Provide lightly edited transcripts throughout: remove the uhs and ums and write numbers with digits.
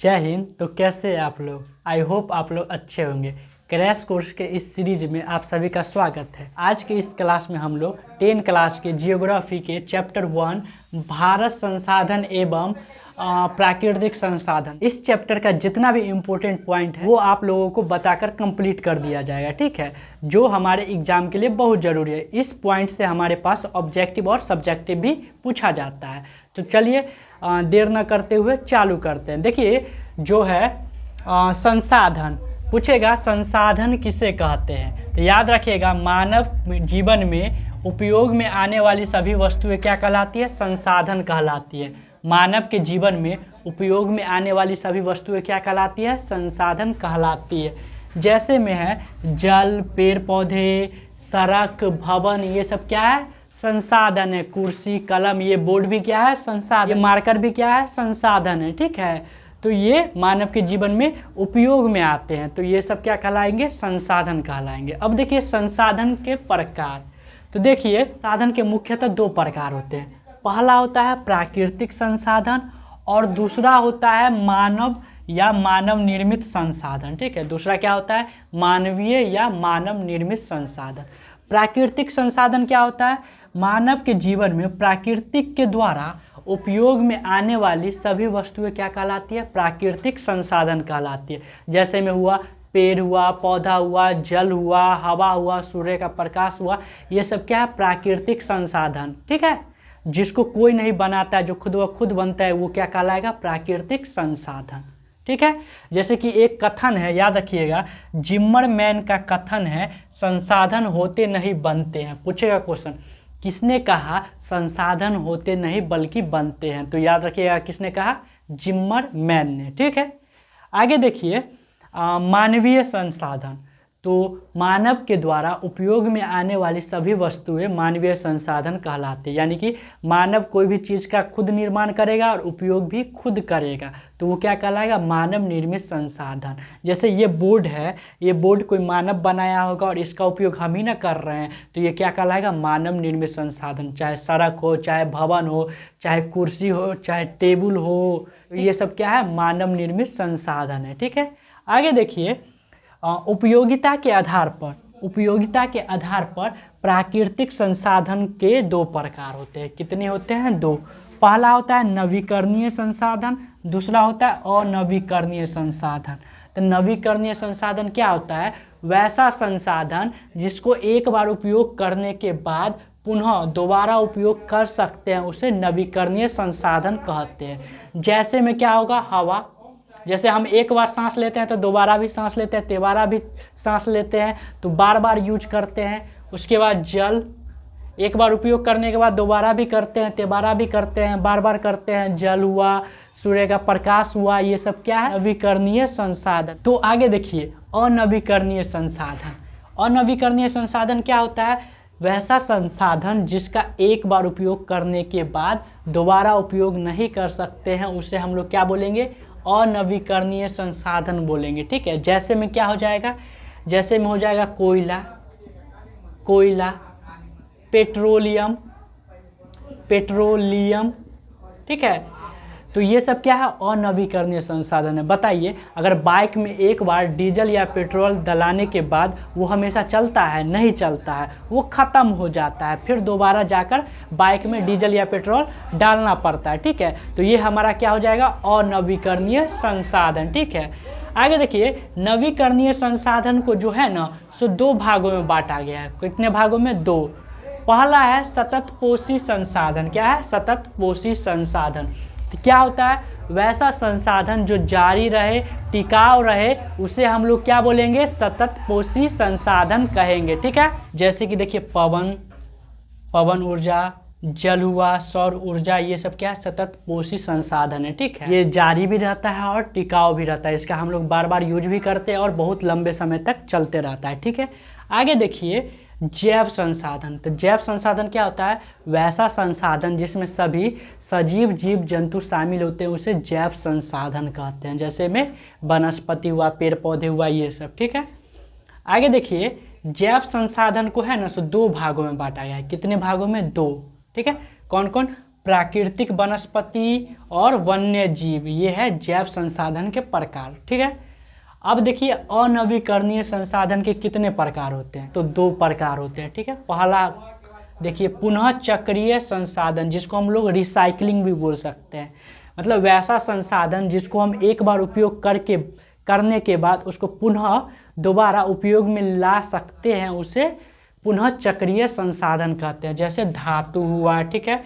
जय हिंद। तो कैसे हैं आप लोग? आई होप आप लोग अच्छे होंगे। क्रैश कोर्स के इस सीरीज में आप सभी का स्वागत है। आज के इस क्लास में हम लोग 10 क्लास के जियोग्राफी के चैप्टर 1 भारत संसाधन एवं प्राकृतिक संसाधन, इस चैप्टर का जितना भी इम्पोर्टेंट पॉइंट है वो आप लोगों को बताकर कंप्लीट कर दिया जाएगा, ठीक है, जो हमारे एग्जाम के लिए बहुत ज़रूरी है। इस पॉइंट से हमारे पास ऑब्जेक्टिव और सब्जेक्टिव भी पूछा जाता है। तो चलिए देर न करते हुए चालू करते हैं। देखिए जो है संसाधन पूछेगा, संसाधन किसे कहते हैं? तो याद रखिएगा, मानव जीवन में उपयोग में आने वाली सभी वस्तुएं क्या कहलाती है? संसाधन कहलाती है। मानव के जीवन में उपयोग में आने वाली सभी वस्तुएं क्या कहलाती है? संसाधन कहलाती है। जैसे में है जल, पेड़ पौधे, सड़क, भवन, ये सब क्या है? संसाधन है। कुर्सी, कलम, ये बोर्ड भी क्या है? संसाधन। ये मार्कर भी क्या है? संसाधन है, ठीक है। तो ये मानव के जीवन में उपयोग में आते हैं, तो ये सब क्या कहलाएंगे? संसाधन कहलाएंगे। अब देखिए संसाधन के प्रकार। तो देखिए साधन के मुख्यतः दो प्रकार होते हैं। पहला होता है प्राकृतिक संसाधन और दूसरा होता है मानव या मानव निर्मित संसाधन, ठीक है। दूसरा क्या होता है? मानवीय या मानव निर्मित संसाधन। प्राकृतिक संसाधन क्या होता है? मानव के जीवन में प्राकृतिक के द्वारा उपयोग में आने वाली सभी वस्तुएं क्या कहलाती है? प्राकृतिक संसाधन कहलाती है। जैसे में हुआ पेड़ हुआ, पौधा हुआ, जल हुआ, हवा हुआ, सूर्य का प्रकाश हुआ, ये सब क्या है? प्राकृतिक संसाधन, ठीक है। जिसको कोई नहीं बनाता है, जो खुद व खुद बनता है, वो क्या कहलाएगा? प्राकृतिक संसाधन, ठीक है। जैसे कि एक कथन है, याद रखिएगा, जिम्मरमैन का कथन है, संसाधन होते नहीं बनते हैं। पूछेगा क्वेश्चन, किसने कहा? संसाधन होते नहीं बल्कि बनते हैं। तो याद रखिएगा किसने कहा? जिम्मरमैन ने, ठीक है। आगे देखिए मानवीय संसाधन। तो मानव के द्वारा उपयोग में आने वाली सभी वस्तुएं मानवीय संसाधन कहलाते हैं। यानी कि मानव कोई भी चीज़ का खुद निर्माण करेगा और उपयोग भी खुद करेगा, तो वो क्या कहलाएगा? मानव निर्मित संसाधन। जैसे ये बोर्ड है, ये बोर्ड कोई मानव बनाया होगा और इसका उपयोग हम ही ना कर रहे हैं, तो ये क्या कहलाएगा? मानव निर्मित संसाधन। चाहे सड़क हो, चाहे भवन हो, चाहे कुर्सी हो, चाहे टेबल हो, तो ये सब क्या है? मानव निर्मित संसाधन है, ठीक है। आगे देखिए उपयोगिता के आधार पर प्राकृतिक संसाधन के दो प्रकार होते हैं। कितने होते हैं? दो। पहला होता है नवीकरणीय संसाधन, दूसरा होता है अनवीकरणीय संसाधन। तो नवीकरणीय संसाधन क्या होता है? वैसा संसाधन जिसको एक बार उपयोग करने के बाद पुनः दोबारा उपयोग कर सकते हैं, उसे नवीकरणीय संसाधन कहते हैं। जैसे में क्या होगा? हवा। जैसे हम एक बार सांस लेते हैं तो दोबारा भी सांस लेते हैं, तिबारा भी सांस लेते हैं, तो बार बार यूज करते हैं। उसके बाद जल, एक बार उपयोग करने के बाद दोबारा भी करते हैं, तिबारा भी करते हैं, बार बार करते हैं। जल हुआ, सूर्य का प्रकाश हुआ, ये सब क्या है? नवीकरणीय संसाधन। तो आगे देखिए अनवीकरणीय संसाधन। अनवीकरणीय संसाधन क्या होता है? वैसा संसाधन जिसका एक बार उपयोग करने के बाद दोबारा उपयोग नहीं कर सकते हैं, उसे हम लोग क्या बोलेंगे? अनवीकरणीय संसाधन बोलेंगे, ठीक है। जैसे में क्या हो जाएगा? जैसे में हो जाएगा कोयला, पेट्रोलियम, ठीक है। तो ये सब क्या है? अनवीकरणीय संसाधन है। बताइए, अगर बाइक में एक बार डीजल या पेट्रोल डलाने के बाद वो हमेशा चलता है? नहीं चलता है, वो ख़त्म हो जाता है, फिर दोबारा जाकर बाइक में डीजल या पेट्रोल डालना पड़ता है, ठीक है। तो ये हमारा क्या हो जाएगा? अनवीकरणीय संसाधन, ठीक है। आगे देखिए नवीकरणीय संसाधन को जो है ना, सो दो भागों में बांटा गया है। कितने भागों में? दो। पहला है सततपोषी संसाधन। क्या है? सततपोषी संसाधन। तो क्या होता है? वैसा संसाधन जो जारी रहे, टिकाऊ रहे, उसे हम लोग क्या बोलेंगे? सततपोषी संसाधन कहेंगे, ठीक है। जैसे कि देखिए पवन ऊर्जा, जल हुआ, सौर ऊर्जा, ये सब क्या है? सततपोषी संसाधन है, ठीक है। ये जारी भी रहता है और टिकाऊ भी रहता है, इसका हम लोग बार बार यूज भी करते हैं और बहुत लंबे समय तक चलते रहता है, ठीक है। आगे देखिए जैव संसाधन। तो जैव संसाधन क्या होता है? वैसा संसाधन जिसमें सभी सजीव जीव जंतु शामिल होते हैं, उसे जैव संसाधन कहते हैं। जैसे में वनस्पति हुआ, पेड़ पौधे हुआ, ये सब, ठीक है। आगे देखिए जैव संसाधन को है ना, सो दो भागों में बांटा गया है। कितने भागों में? दो, ठीक है। कौन कौन? प्राकृतिक वनस्पति और वन्य जीव, ये है जैव संसाधन के प्रकार। ठीक है, अब देखिए अनवीकरणीय संसाधन के कितने प्रकार होते हैं, तो 2 प्रकार होते हैं। ठीक है, पहला देखिए पुनः चक्रीय संसाधन, जिसको हम लोग रिसाइकलिंग भी बोल सकते हैं, मतलब वैसा संसाधन जिसको हम एक बार उपयोग करने के बाद उसको पुनः दोबारा उपयोग में ला सकते हैं, उसे पुनः चक्रीय संसाधन कहते हैं, जैसे धातु हुआ। ठीक है,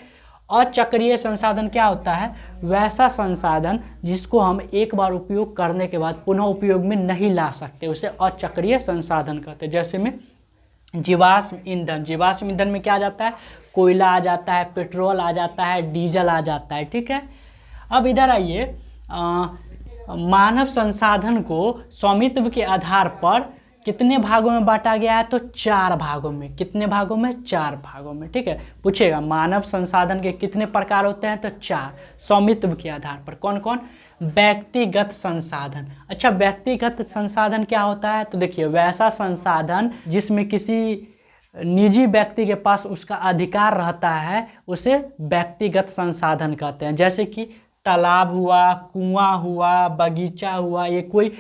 अचक्रीय संसाधन क्या होता है, वैसा संसाधन जिसको हम एक बार उपयोग करने के बाद पुनः उपयोग में नहीं ला सकते, उसे अचक्रीय संसाधन कहते हैं। जैसे में जीवाश्म ईंधन, जीवाश्म ईंधन में क्या आ जाता है, कोयला आ जाता है, पेट्रोल आ जाता है, डीजल आ जाता है। ठीक है, अब इधर आइए, मानव संसाधन को स्वामित्व के आधार पर कितने भागों में बांटा गया है, तो 4 भागों में। कितने भागों में, 4 भागों में। ठीक है, पूछेगा मानव संसाधन के कितने प्रकार होते हैं, तो 4 स्वामित्व के आधार पर। कौन कौन, व्यक्तिगत संसाधन। अच्छा, व्यक्तिगत संसाधन क्या होता है, तो देखिए वैसा संसाधन जिसमें किसी निजी व्यक्ति के पास उसका अधिकार रहता है, उसे व्यक्तिगत संसाधन कहते हैं। जैसे कि तालाब हुआ, कुआं हुआ, बगीचा हुआ, ये कोई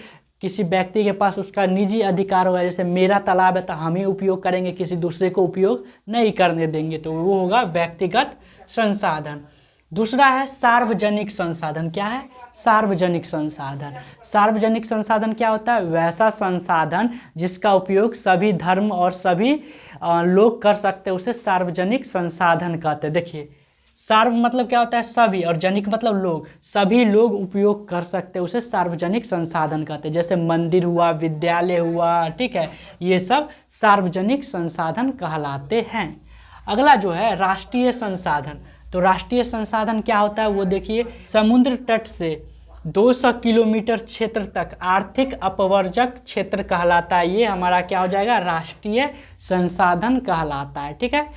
किसी व्यक्ति के पास उसका निजी अधिकार होगा। जैसे मेरा तालाब है तो हम ही उपयोग करेंगे, किसी दूसरे को उपयोग नहीं करने देंगे, तो वो होगा व्यक्तिगत संसाधन। दूसरा है सार्वजनिक संसाधन। क्या है, सार्वजनिक संसाधन। सार्वजनिक संसाधन क्या होता है, वैसा संसाधन जिसका उपयोग सभी धर्म और सभी लोग कर सकते हैं, उसे सार्वजनिक संसाधन कहते हैं। देखिए सार्व मतलब क्या होता है, सभी, और जनिक मतलब लोग, सभी लोग उपयोग कर सकते हैं, उसे सार्वजनिक संसाधन कहते हैं। जैसे मंदिर हुआ, विद्यालय हुआ। ठीक है, ये सब सार्वजनिक संसाधन कहलाते हैं। अगला जो है राष्ट्रीय संसाधन। तो राष्ट्रीय संसाधन क्या होता है, वो देखिए समुद्र तट से 200 किलोमीटर क्षेत्र तक आर्थिक अपवर्जक क्षेत्र कहलाता है। ये हमारा क्या हो जाएगा, राष्ट्रीय संसाधन कहलाता है। ठीक है,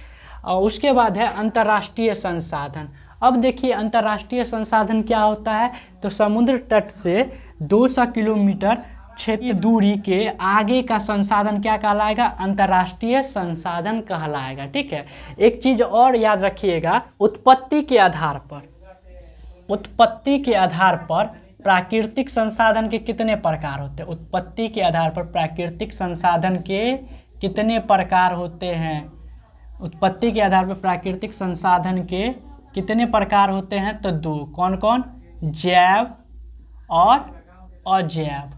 और उसके बाद है अंतर्राष्ट्रीय संसाधन। अब देखिए अंतर्राष्ट्रीय संसाधन क्या होता है, तो समुद्र तट से 200 किलोमीटर क्षेत्र दूरी के आगे का संसाधन क्या कहलाएगा, अंतर्राष्ट्रीय संसाधन कहलाएगा। ठीक है, एक चीज और याद रखिएगा, उत्पत्ति के आधार पर प्राकृतिक संसाधन के कितने प्रकार होते हैं। उत्पत्ति के आधार पर प्राकृतिक संसाधन के कितने प्रकार होते हैं, उत्पत्ति के आधार पर प्राकृतिक संसाधन के कितने प्रकार होते हैं, तो 2। कौन कौन, जैव और अजैव।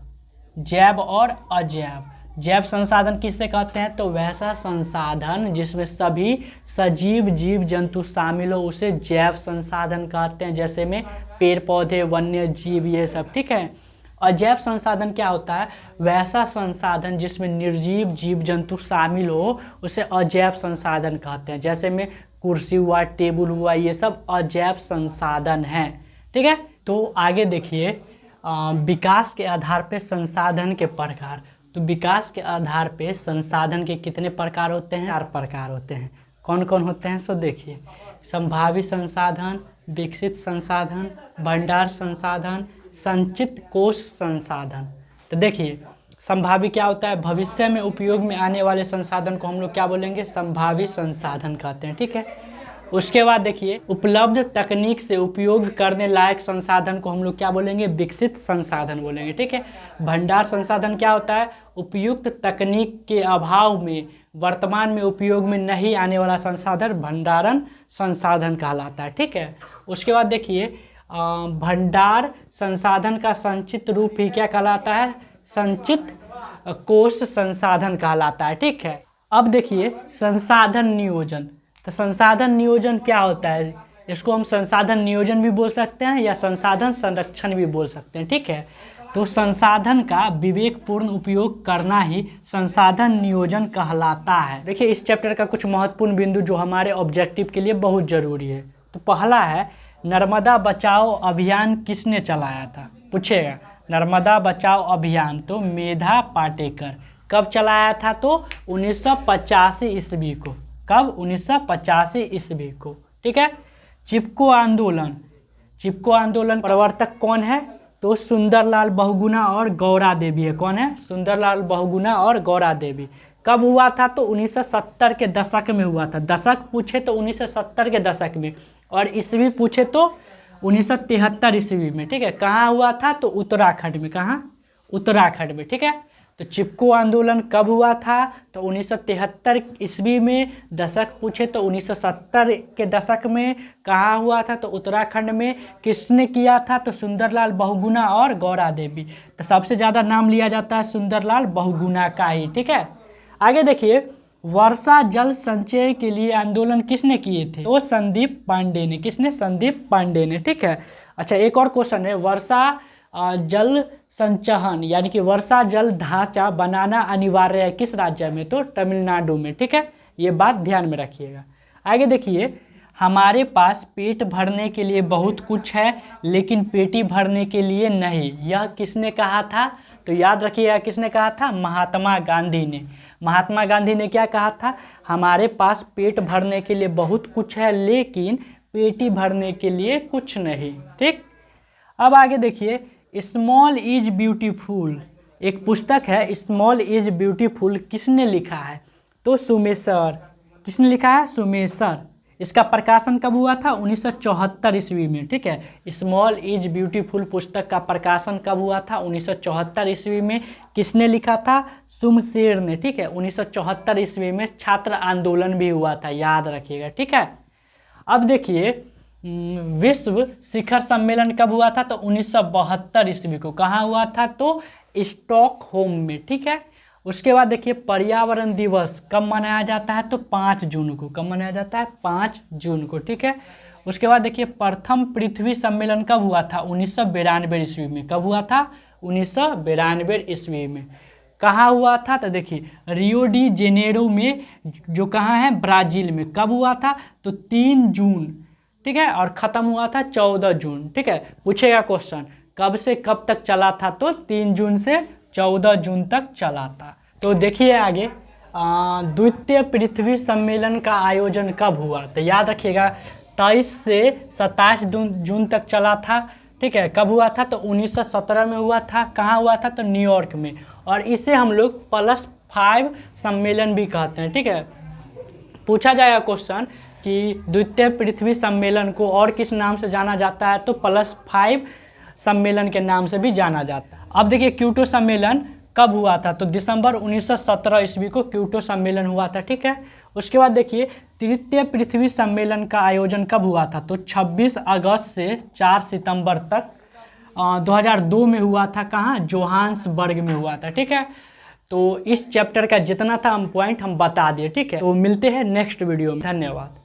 जैव और अजैव। जैव संसाधन किससे कहते हैं, तो वैसा संसाधन जिसमें सभी सजीव जीव जंतु शामिल हो, उसे जैव संसाधन कहते हैं। जैसे में पेड़ पौधे, वन्य जीव, ये सब। ठीक है, अजैव संसाधन क्या होता है, वैसा संसाधन जिसमें निर्जीव जीव जंतु शामिल हो, उसे अजैव संसाधन कहते हैं। जैसे में कुर्सी हुआ, टेबल हुआ, ये सब अजैव संसाधन हैं। ठीक है, तो आगे देखिए विकास के आधार पे संसाधन के प्रकार। तो विकास के आधार पे संसाधन के कितने प्रकार होते हैं, 4 प्रकार होते हैं। कौन कौन होते हैं, सो देखिए संभावित संसाधन, विकसित संसाधन, भंडार संसाधन, संचित कोष संसाधन। तो देखिए संभावित क्या होता है, भविष्य में उपयोग में आने वाले संसाधन को हम लोग क्या बोलेंगे, संभावित संसाधन कहते हैं। ठीक है, उसके बाद देखिए उपलब्ध तकनीक से उपयोग करने लायक संसाधन को हम लोग क्या बोलेंगे, विकसित संसाधन बोलेंगे। ठीक है, भंडार संसाधन क्या होता है, उपयुक्त तकनीक के अभाव में वर्तमान में उपयोग में नहीं आने वाला संसाधन भंडारण संसाधन कहलाता है। ठीक है, उसके बाद देखिए भंडार संसाधन का संचित रूप ही क्या कहलाता है, संचित कोष संसाधन कहलाता है। ठीक है, अब देखिए संसाधन नियोजन। तो संसाधन नियोजन क्या होता है, इसको हम संसाधन नियोजन भी बोल सकते हैं या संसाधन संरक्षण भी बोल सकते हैं। ठीक है, तो संसाधन का विवेकपूर्ण उपयोग करना ही संसाधन नियोजन कहलाता है। देखिए इस चैप्टर का कुछ महत्वपूर्ण बिंदु जो हमारे ऑब्जेक्टिव के लिए बहुत ज़रूरी है। तो पहला है नर्मदा बचाओ अभियान किसने चलाया था, पूछेगा नर्मदा बचाओ अभियान तो मेधा पाटेकर। कब चलाया था, तो 1985 ईस्वी को। कब, 1985 ईस्वी को। ठीक है, चिपको आंदोलन, चिपको आंदोलन प्रवर्तक कौन है, तो सुंदरलाल बहुगुणा और गौरा देवी है। कौन है, सुंदरलाल बहुगुणा और गौरा देवी। कब हुआ था, तो 1970 के दशक में हुआ था। दशक पूछे तो 1970 के दशक में। और ईस्वी पूछे तो 1973 ईस्वी में, ठीक है। कहाँ हुआ था? तो उत्तराखंड में। कहाँ? उत्तराखंड में, ठीक है। तो चिपको आंदोलन कब हुआ था? तो 1973 ईस्वी में। दशक पूछे तो 1970 के दशक में। कहाँ हुआ था? तो उत्तराखंड में। किसने किया था? तो सुंदरलाल बहुगुणा और गौरा देवी। तो सबसे ज़्यादा नाम लिया जाता है सुंदरलाल बहुगुणा का ही, ठीक है। आगे देखिए, वर्षा जल संचय के लिए आंदोलन किसने किए थे? तो संदीप पांडे ने। किसने? संदीप पांडे ने, ठीक है। अच्छा, एक और क्वेश्चन है, वर्षा जल संचयन यानी कि वर्षा जल ढांचा बनाना अनिवार्य है किस राज्य में? तो तमिलनाडु में, ठीक है। ये बात ध्यान में रखिएगा। आगे देखिए, हमारे पास पेट भरने के लिए बहुत कुछ है लेकिन पेटी भरने के लिए नहीं, यह किसने कहा था? तो याद रखिएगा, किसने कहा था? महात्मा गांधी ने। महात्मा गांधी ने क्या कहा था? हमारे पास पेट भरने के लिए बहुत कुछ है लेकिन पेटी भरने के लिए कुछ नहीं, ठीक। अब आगे देखिए, स्मॉल इज ब्यूटीफुल, एक पुस्तक है स्मॉल इज ब्यूटीफुल, किसने लिखा है? तो सुमेसर। किसने लिखा है? सुमेसर। इसका प्रकाशन कब हुआ था? 1974 ईस्वी में, ठीक है। स्मॉल इज ब्यूटीफुल पुस्तक का प्रकाशन कब हुआ था? 1974 ईस्वी में। किसने लिखा था? सुमशेर ने, ठीक है। 1974 ईस्वी में छात्र आंदोलन भी हुआ था, याद रखिएगा, ठीक है। अब देखिए, विश्व शिखर सम्मेलन कब हुआ था? तो 1972 ईस्वी को। कहाँ हुआ था? तो स्टॉकहोम में, ठीक है। उसके बाद देखिए, पर्यावरण दिवस कब मनाया जाता है? तो 5 जून को। कब मनाया जाता है? 5 जून को, ठीक है। उसके बाद देखिए, प्रथम पृथ्वी सम्मेलन कब हुआ था? 1992 ईस्वी में। कब हुआ था? 1992 ईस्वी में। कहाँ हुआ था? तो देखिए, रियो डी जेनेरो में, जो कहाँ है? ब्राज़ील में। कब हुआ था? तो 3 जून, ठीक है। और ख़त्म हुआ था 14 जून, ठीक है। पूछेगा क्वेश्चन, कब से कब तक चला था? तो 3 जून से 14 जून तक चला था। तो देखिए आगे, द्वितीय पृथ्वी सम्मेलन का आयोजन कब हुआ? तो याद रखिएगा, 23 से 27 जून तक चला था, ठीक है। कब हुआ था? तो 1917 में हुआ था। कहाँ हुआ था? तो न्यूयॉर्क में। और इसे हम लोग +5 सम्मेलन भी कहते हैं, ठीक है। पूछा जाएगा क्वेश्चन कि द्वितीय पृथ्वी सम्मेलन को और किस नाम से जाना जाता है? तो +5 सम्मेलन के नाम से भी जाना जाता है। अब देखिए, क्योटो सम्मेलन कब हुआ था? तो दिसंबर 1917 ईस्वी को क्योटो सम्मेलन हुआ था, ठीक है। उसके बाद देखिए, तृतीय पृथ्वी सम्मेलन का आयोजन कब हुआ था? तो 26 अगस्त से 4 सितंबर तक 2002 में हुआ था। कहाँ? जोहान्सबर्ग में हुआ था, ठीक है। तो इस चैप्टर का जितना था हम पॉइंट हम बता दिए, ठीक है। तो मिलते हैं नेक्स्ट वीडियो में। धन्यवाद।